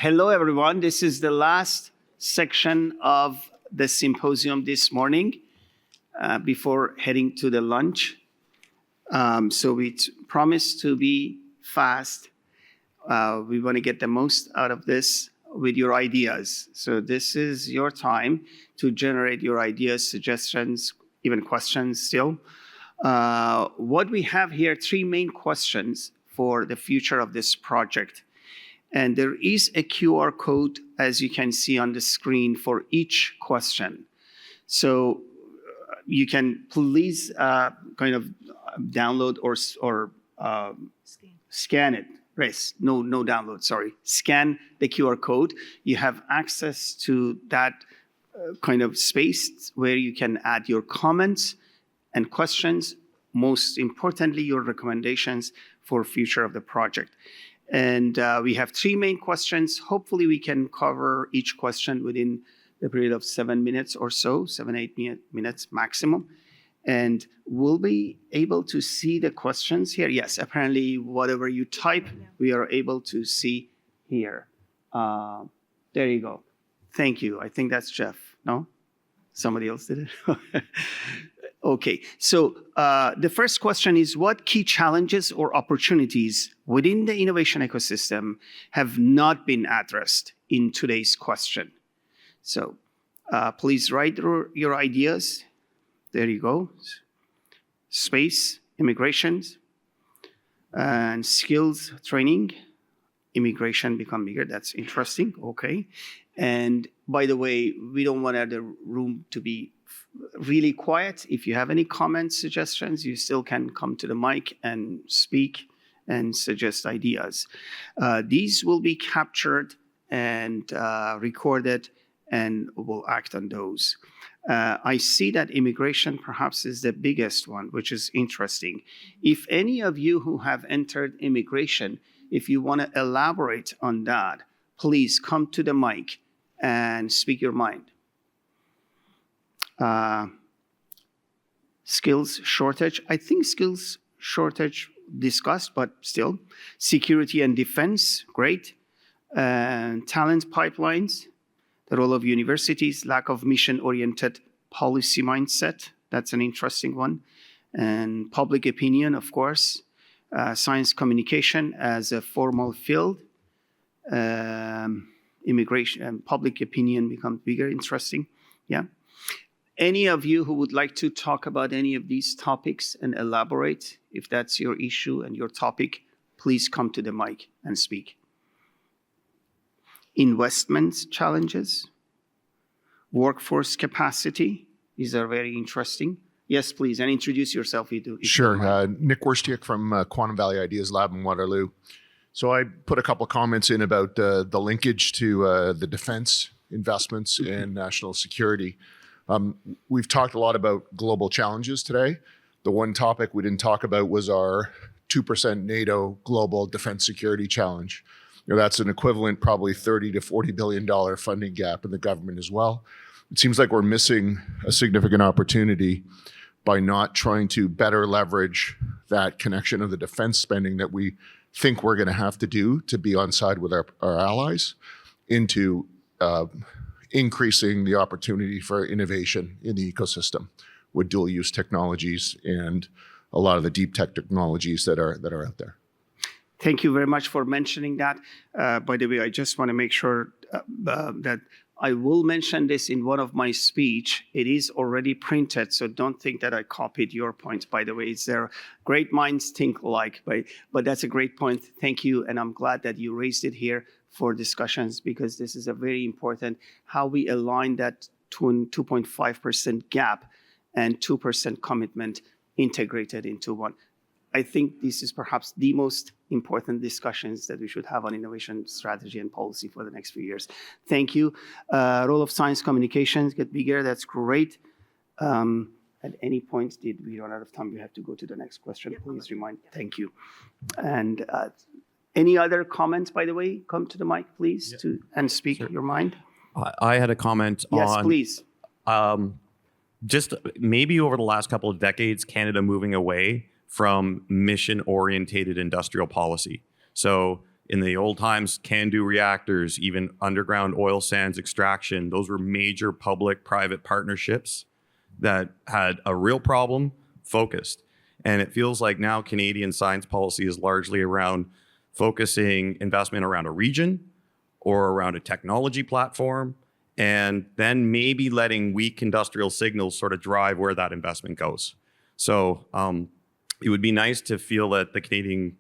Hello, everyone. This is the last section of the symposium this morning before heading to the lunch. So we promise to be fast. We want to get the most out of this with your ideas. So this is your time to generate your ideas, suggestions, even questions still. What we have here, three main questions for the future of this project. And there is a QR code, as you can see on the screen, for each question. So you can please kind of download or scan it. Right. No download, sorry. Scan the QR code. You have access to that kind of space where you can add your comments and questions, most importantly, your recommendations for future of the project. And we have three main questions. Hopefully we can cover each question within the period of 7 minutes or so, 7-8 minutes maximum. And we'll be able to see the questions here. Yes, apparently whatever you type, we are able to see here. There you go. Thank you. I think that's Jeff. No? Somebody else did it? Okay, so the first question is, what key challenges or opportunities within the innovation ecosystem have not been addressed in today's question? So please write your ideas. There you go. Space, immigration, and skills training. Immigration become bigger. That's interesting. Okay. And by the way, we don't want the room to be really quiet. If you have any comments, suggestions, you still can come to the mic and speak and suggest ideas. These will be captured and recorded, and we'll act on those. I see that immigration perhaps is the biggest one, which is interesting. If any of you who have entered immigration, if you want to elaborate on that, please come to the mic and speak your mind. Skills shortage. I think skills shortage discussed, but still. Security and defense, great. Talent pipelines. The role of universities, lack of mission-oriented policy mindset. That's an interesting one. And public opinion, of course. Science communication as a formal field. Immigration and public opinion becomes bigger, interesting. Yeah. Any of you who would like to talk about any of these topics and elaborate, if that's your issue and your topic, please come to the mic and speak. Investment challenges, workforce capacity. These are very interesting. Yes, please, and introduce yourself. Sure. Nick Werstiak from Quantum Valley Ideas Lab in Waterloo. So I put a couple of comments in about the linkage to the defense investments and national security. We've talked a lot about global challenges today. The one topic we didn't talk about was our 2% NATO global defense security challenge. That's an equivalent probably $30 to $40 billion funding gap in the government as well. It seems like we're missing a significant opportunity by not trying to better leverage that connection of the defense spending that we think we're going to have to do to be on side with our allies into increasing the opportunity for innovation in the ecosystem with dual use technologies and a lot of the deep tech technologies that are out there. Thank you very much for mentioning that. By the way, I just want to make sure that I will mention this in one of my speech. It is already printed, so don't think that I copied your points. By the way, it's there. Great minds think alike, but that's a great point. Thank you, and I'm glad that you raised it here for discussions, because this is a very important, how we align that 2.5% gap and 2% commitment integrated into one. I think this is perhaps the most important discussions that we should have on innovation strategy and policy for the next few years. Thank you. Role of science communications get bigger. That's great. At any point, did we run out of time? We have to go to the next question. Please remind. Thank you. And any other comments, by the way? Come to the mic, please, and speak your mind. I had a comment on... Yes, please. Just maybe over the last couple of decades, Canada moving away from mission-orientated industrial policy. So in the old times, CANDU reactors, even underground oil sands extraction, those were major public-private partnerships that had a real problem focused. And it feels like now Canadian science policy is largely around focusing investment around a region or around a technology platform, and then maybe letting weak industrial signals sort of drive where that investment goes. So it would be nice to feel that the Canadian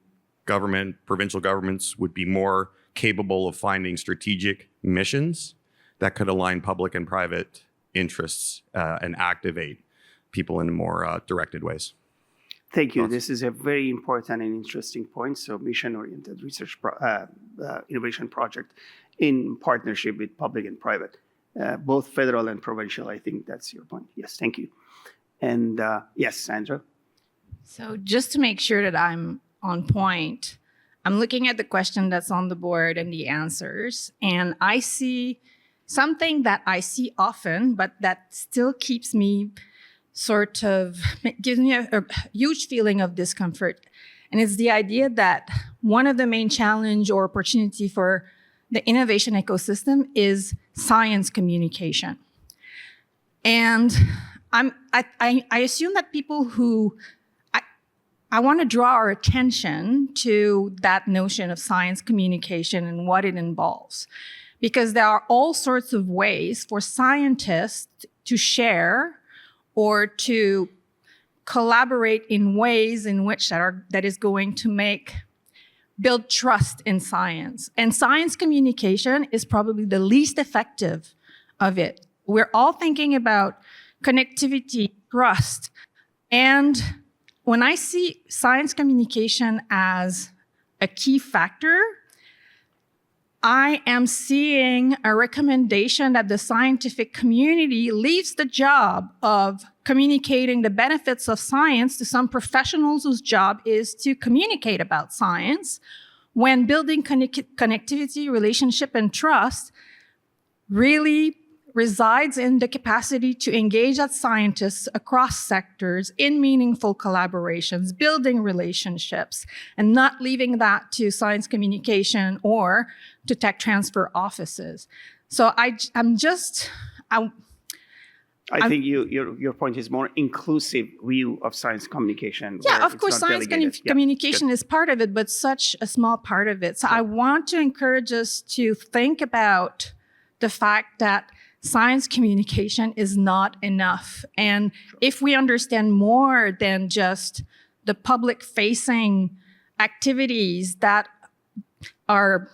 government, provincial governments would be more capable of finding strategic missions that could align public and private interests and activate people in more directed ways. Thank you. This is a very important and interesting point. So mission-oriented research innovation project in partnership with public and private, both federal and provincial. I think that's your point. Yes, thank you. And yes, Sandra. So just to make sure that I'm on point, I'm looking at the question that's on the board and the answers, and I see something that I see often, but that still keeps me sort of, gives me a huge feeling of discomfort. And it's the idea that one of the main challenge or opportunity for the innovation ecosystem is science communication. And I assume that people who, I want to draw our attention to that notion of science communication and what it involves. Because there are all sorts of ways for scientists to share or to collaborate in ways in which that is going to build trust in science. And science communication is probably the least effective of it. We're all thinking about connectivity, trust, and when I see science communication as a key factor, I am seeing a recommendation that the scientific community leaves the job of communicating the benefits of science to some professionals whose job is to communicate about science, when building connectivity, relationship, and trust really resides in the capacity to engage as scientists across sectors in meaningful collaborations, building relationships, and not leaving that to science communication or to tech transfer offices. So I think your point is more inclusive view of science communication. Yeah, of course, science communication is part of it, but such a small part of it. So I want to encourage us to think about the fact that science communication is not enough. And if we understand more than just the public-facing activities that are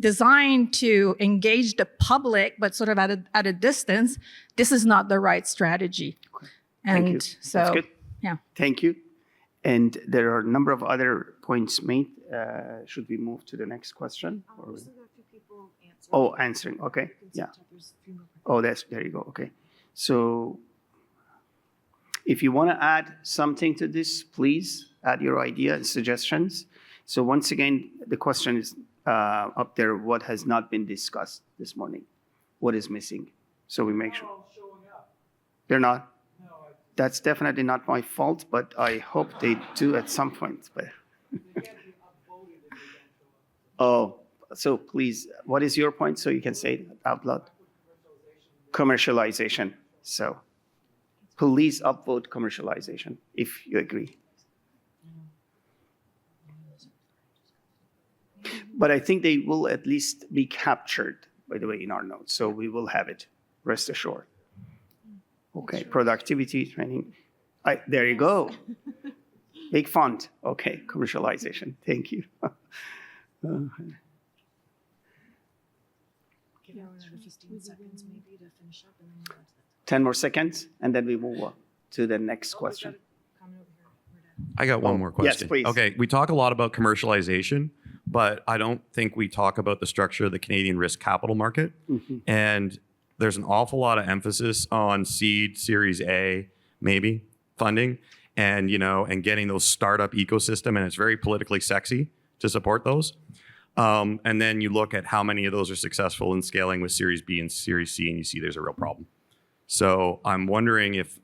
designed to engage the public, but sort of at a distance, this is not the right strategy. Okay. And thank you. so, that's good. Yeah. Thank you. And there are a number of other points made. Should we move to the next question? Oh, answering. Okay. Yeah. Oh, there you go. Okay. So if you want to add something to this, please add your idea and suggestions. So once again, the question is up there, what has not been discussed this morning? What is missing? So we make sure. They're not? No. That's definitely not my fault, but I hope they do at some point. But oh. So please, what is your point so you can say it out loud? Commercialization. So please upvote commercialization if you agree. But I think they will at least be captured, by the way, in our notes. So we will have it, rest assured. Okay, productivity training. There you go. Big font. Okay, commercialization. Thank you. Give you another 15 seconds maybe to finish up and then move on to the 10 more seconds, and then we move on to the next question. I got one more question. Yes, please. Okay, we talk a lot about commercialization, but I don't think we talk about the structure of the Canadian risk capital market. Mm-hmm. And there's an awful lot of emphasis on seed, Series A, maybe funding, and getting those startup ecosystem, and it's very politically sexy to support those. And then you look at how many of those are successful in scaling with Series B and Series C, and you see there's a real problem. So I'm wondering if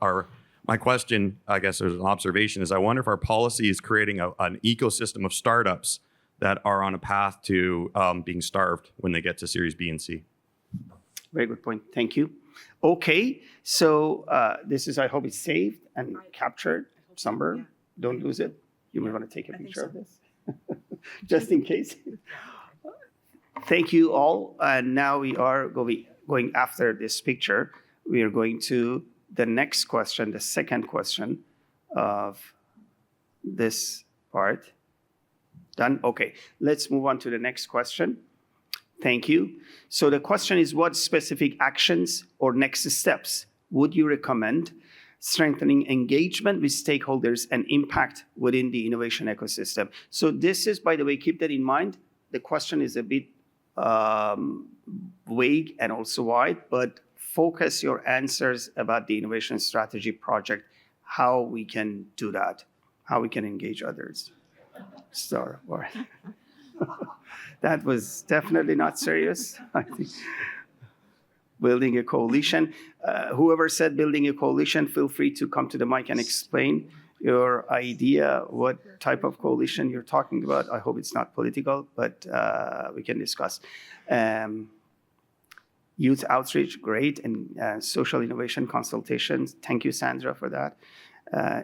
my question, I guess there's an observation, is I wonder if our policy is creating an ecosystem of startups that are on a path to being starved when they get to Series B and C. Very good point. Thank you. Okay, so this is, I hope it's saved and captured somewhere. Yeah. Don't lose it. You may want to take a I think picture so. of this, just in case. Thank you all. And now we are going after this picture. We are going to the next question, the second question of this part. Done? Okay, let's move on to the next question. Thank you. So the question is, what specific actions or next steps would you recommend strengthening engagement with stakeholders and impact within the innovation ecosystem? So this is, by the way, keep that in mind. The question is a bit vague and also wide, but focus your answers about the innovation strategy project, how we can do that, how we can engage others. That was definitely not serious. I think building a coalition. Whoever said building a coalition, feel free to come to the mic and explain your idea, what type of coalition you're talking about. I hope it's not political, but we can discuss. Youth outreach, great, and social innovation consultations. Thank you, Sandra, for that.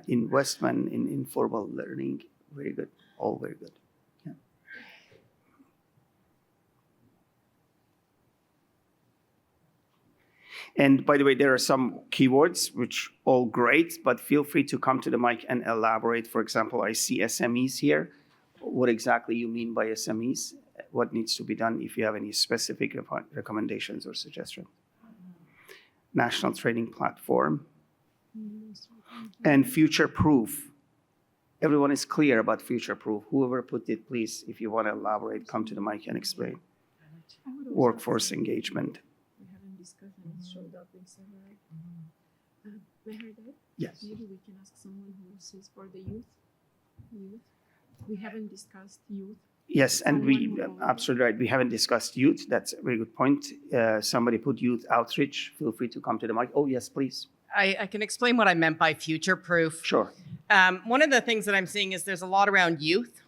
Investment in informal learning, very good, all very good. Yeah. And by the way, there are some keywords which all great, but feel free to come to the mic and elaborate. For example, I see SMEs here. What exactly you mean by SMEs? What needs to be done if you have any specific recommendations or suggestions? National training platform. And future-proof. Everyone is clear about future-proof. Whoever put it, please, if you want to elaborate, come to the mic and explain. Workforce engagement. We haven't discussed and it showed up in several. Meherdet? Yes. Maybe we can ask someone who sees for the youth. We haven't discussed youth. Yes, and we, absolutely right. We haven't discussed youth. That's a very good point. Somebody put youth outreach. Feel free to come to the mic. Oh, yes, please. I can explain what I meant by future-proof. Sure. One of the things that I'm seeing is there's a lot around youth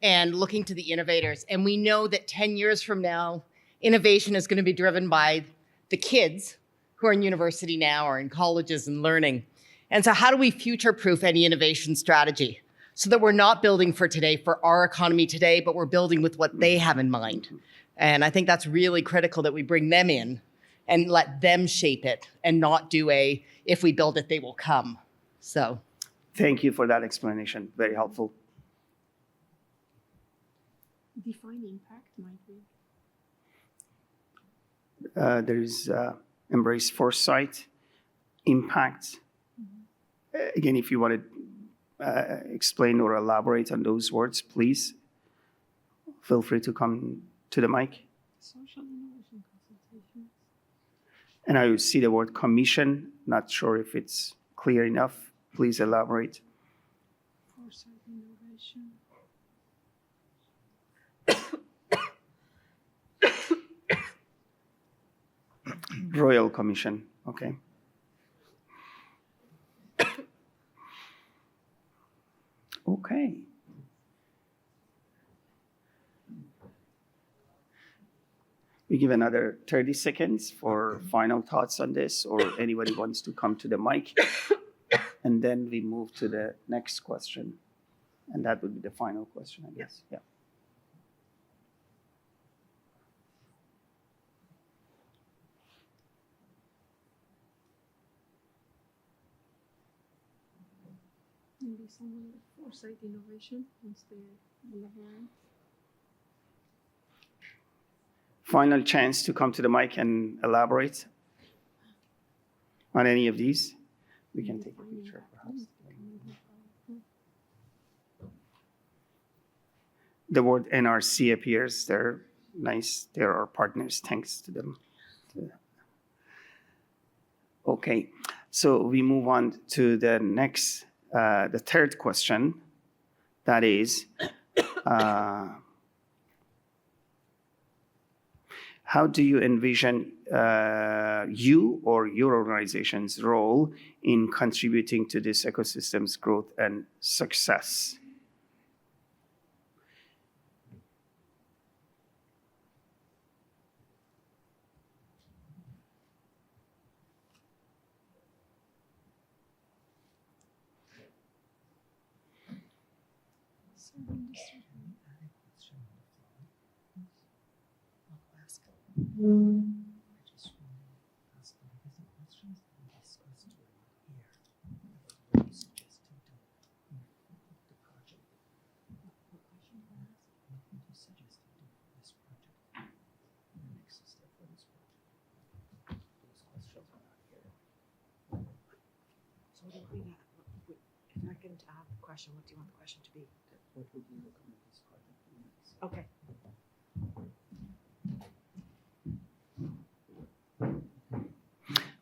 and looking to the innovators. And we know that 10 years from now, innovation is going to be driven by the kids who are in university now or in colleges and learning. And so how do we future-proof any innovation strategy so that we're not building for today, for our economy today, but we're building with what they have in mind? And I think that's really critical that we bring them in and let them shape it and not do a, if we build it, they will come. So. Thank you for that explanation. Very helpful. Define impact might be. There is embrace foresight, impact. Again, if you want to explain or elaborate on those words, please feel free to come to the mic. Social innovation consultation. And I see the word commission. Not sure if it's clear enough. Please elaborate. Foresight innovation. Royal Commission. Okay. Okay. We give another 30 seconds for final thoughts on this, or anybody wants to come to the mic. And then we move to the next question. And that would be the final question, I guess. Yeah. Maybe someone with foresight innovation wants to elaborate. Final chance to come to the mic and elaborate on any of these. We can take a picture, perhaps. The word NRC appears. They're nice. They're our partners. Thanks to them. Okay, so we move on to the next, the third question. That is, how do you envision you or your organization's role in contributing to this ecosystem's growth and success? So what do we, if I can have the question, what do you want the question to be? What would you recommend this project be next? Okay.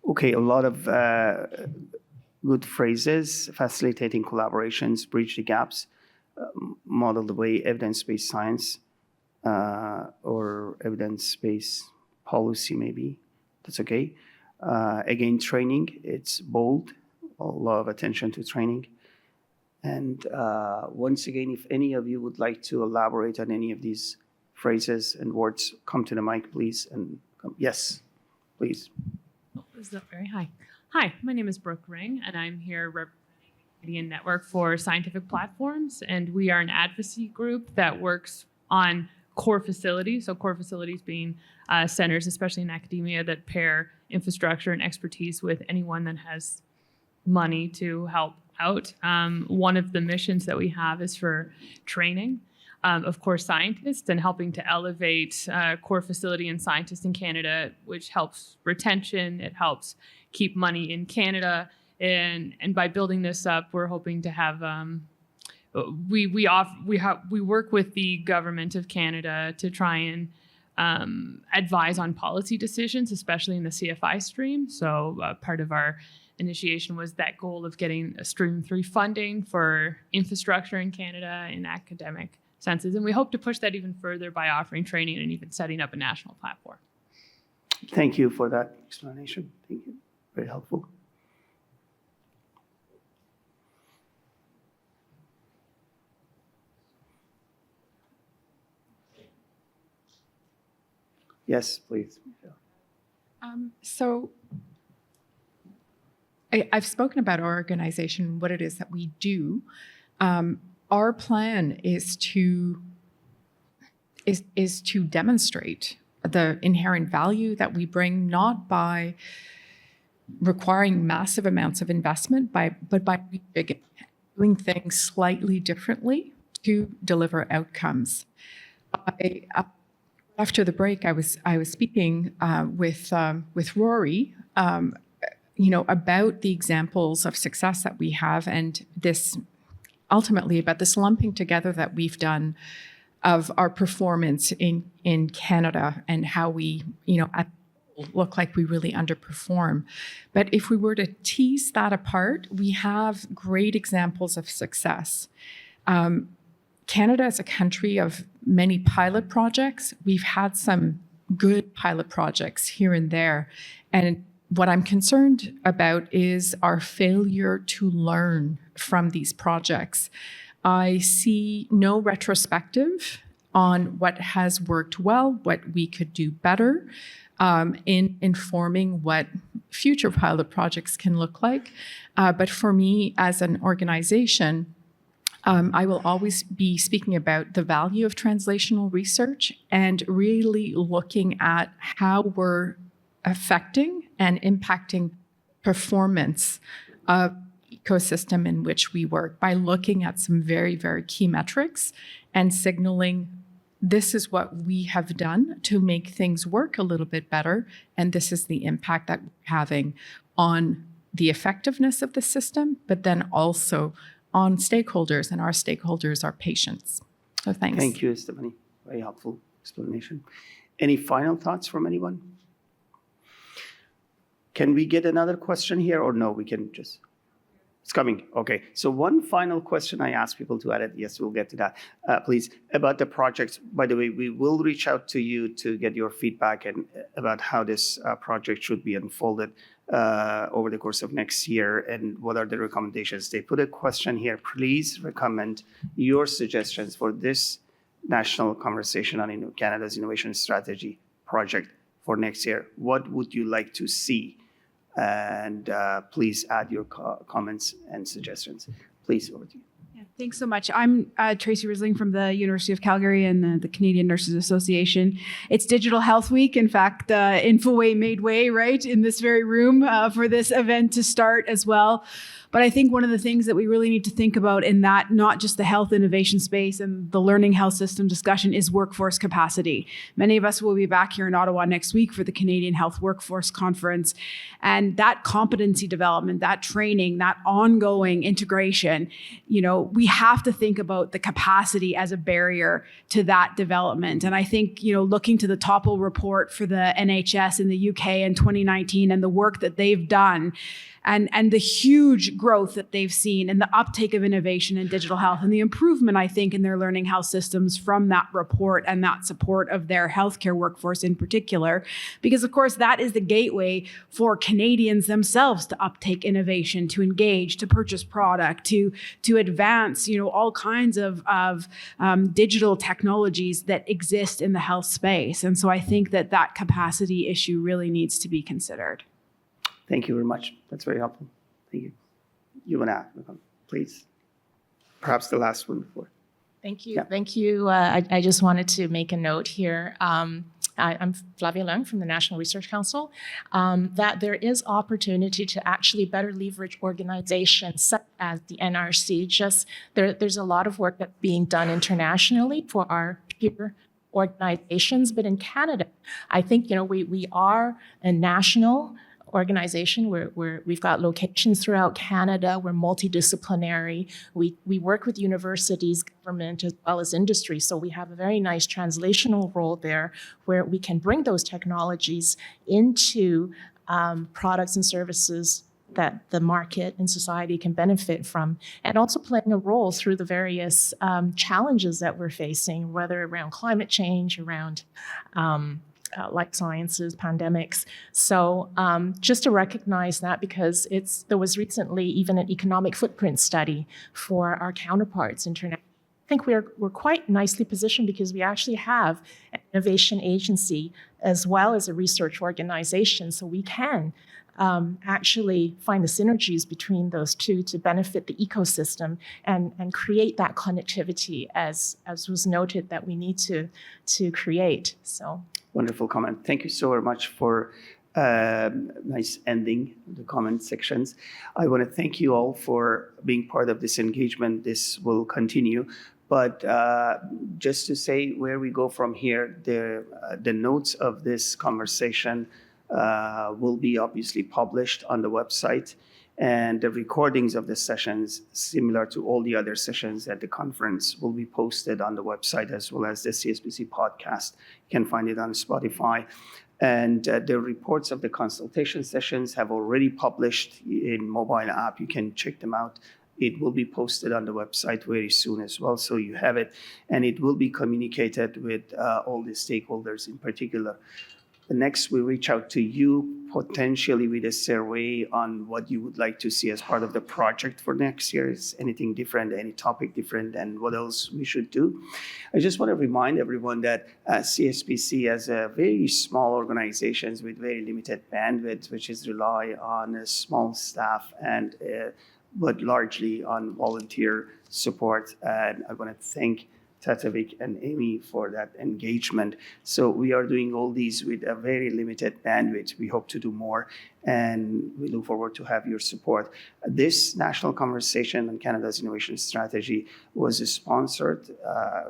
Okay, a lot of good phrases: facilitating collaborations, bridge the gaps, model the way, evidence-based science, or evidence-based policy, maybe. That's okay. Again, training, it's bold, a lot of attention to training. And once again, if any of you would like to elaborate on any of these phrases and words, come to the mic, please. And yes, please. Is that very high? Hi, my name is Brooke Ring, and I'm here representing the Canadian Network for Scientific Platforms, and we are an advocacy group that works on core facilities. So core facilities being centers, especially in academia, that pair infrastructure and expertise with anyone that has money to help out. One of the missions that we have is for training of core scientists and helping to elevate core facility and scientists in Canada, which helps retention. It helps keep money in Canada. And by building this up, we're hoping to have we work with the government of Canada to try and advise on policy decisions, especially in the CFI stream. So part of our initiation was that goal of getting a Stream 3 funding for infrastructure in Canada in academic senses. And we hope to push that even further by offering training and even setting up a national platform. Thank you for that explanation. Thank you. Very helpful. Yes, please. So I've spoken about our organization, what it is that we do. Our plan is to demonstrate the inherent value that we bring, not by requiring massive amounts of investment, but by doing things slightly differently to deliver outcomes. After the break, I was speaking with Rory, about the examples of success that we have, and this ultimately about this lumping together that we've done of our performance in Canada and how we, look like we really underperform. But if we were to tease that apart, we have great examples of success. Canada is a country of many pilot projects. We've had some good pilot projects here and there. And what I'm concerned about is our failure to learn from these projects. I see no retrospective on what has worked well, what we could do better in informing what future pilot projects can look like. But for me, as an organization, I will always be speaking about the value of translational research and really looking at how we're affecting and impacting performance of the ecosystem in which we work by looking at some very, very key metrics and signaling this is what we have done to make things work a little bit better, and this is the impact that we're having on the effectiveness of the system, but then also on stakeholders, and our stakeholders are patients. So thanks. Thank you, Stephanie. Very helpful explanation. Any final thoughts from anyone? Can we get another question here, or no, we can just... It's coming. Okay. So one final question I ask people to edit. Yes, we'll get to that. Please, about the projects. By the way, we will reach out to you to get your feedback and about how this project should be unfolded over the course of next year and what are the recommendations. They put a question here. Please recommend your suggestions for this national conversation on Canada's innovation strategy project for next year. What would you like to see? And please add your comments and suggestions. Please, over to you. Yeah, Thanks so much. I'm Tracy Risling from the University of Calgary and the Canadian Nurses Association. It's Digital Health Week. In fact, Infoway made way, right, in this very room for this event to start as well. But I think one of the things that we really need to think about in that, not just the health innovation space and the learning health system discussion, is workforce capacity. Many of us will be back here in Ottawa next week for the Canadian Health Workforce Conference. And that competency development, that training, that ongoing integration, we have to think about the capacity as a barrier to that development. And I think, looking to the Topple report for the NHS in the UK in 2019 and the work that they've done, and the huge growth that they've seen and the uptake of innovation in digital health and the improvement, I think, in their learning health systems from that report and that support of their healthcare workforce in particular. Because, of course, that is the gateway for Canadians themselves to uptake innovation, to engage, to purchase product, to advance, all kinds of digital technologies that exist in the health space. And so I think that capacity issue really needs to be considered. Thank you very much. That's very helpful. Thank you. You want to add, please? Perhaps the last one before. Thank you. Yeah. Thank you. I just wanted to make a note here. I'm Flavia Leung from the National Research Council, that there is opportunity to actually better leverage organizations such as the NRC. There's a lot of work that's being done internationally for our peer organizations, but in Canada, I think, we are a national organization where we've got locations throughout Canada. We're multidisciplinary. We work with universities, government, as well as industry. So we have a very nice translational role there where we can bring those technologies into products and services that the market and society can benefit from, and also playing a role through the various challenges that we're facing, whether around climate change, around life sciences, pandemics. So just to recognize that, because there was recently even an economic footprint study for our counterparts internationally. I think we're quite nicely positioned because we actually have an innovation agency as well as a research organization. So we can actually find the synergies between those two to benefit the ecosystem and create that connectivity as was noted that we need to create. So. Wonderful comment. Thank you so very much for nice ending the comment sections. I want to thank you all for being part of this engagement. This will continue. But just to say where we go from here, the notes of this conversation will be obviously published on the website, and the recordings of the sessions, similar to all the other sessions at the conference, will be posted on the website, as well as the CSPC podcast. You can find it on Spotify. And the reports of the consultation sessions have already published in mobile app. You can check them out. It will be posted on the website very soon as well, so you have it. And it will be communicated with all the stakeholders in particular. Next, we reach out to you potentially with a survey on what you would like to see as part of the project for next year. Is anything different, any topic different, and what else we should do? I just want to remind everyone that CSPC has a very small organizations with very limited bandwidth, which is rely on a small staff and but largely on volunteer support. And I want to thank Tatavik and Amy for that engagement. So we are doing all these with a very limited bandwidth. We hope to do more, and we look forward to have your support. This national conversation on Canada's innovation strategy was sponsored,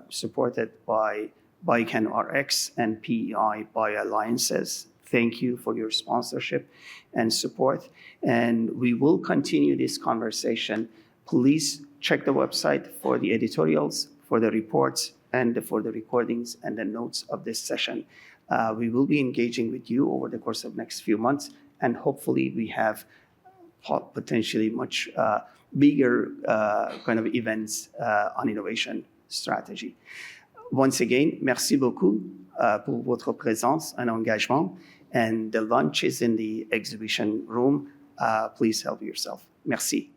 supported by BICAN RX and PEI by Alliances. Thank you for your sponsorship and support. And we will continue this conversation. Please check the website for the editorials, for the reports, and for the recordings and the notes of this session. We will be engaging with you over the course of next few months, and hopefully we have potentially much bigger kind of events on innovation strategy. Once again, merci beaucoup pour votre présence and engagement. And the lunch is in the exhibition room. Please help yourself. Merci.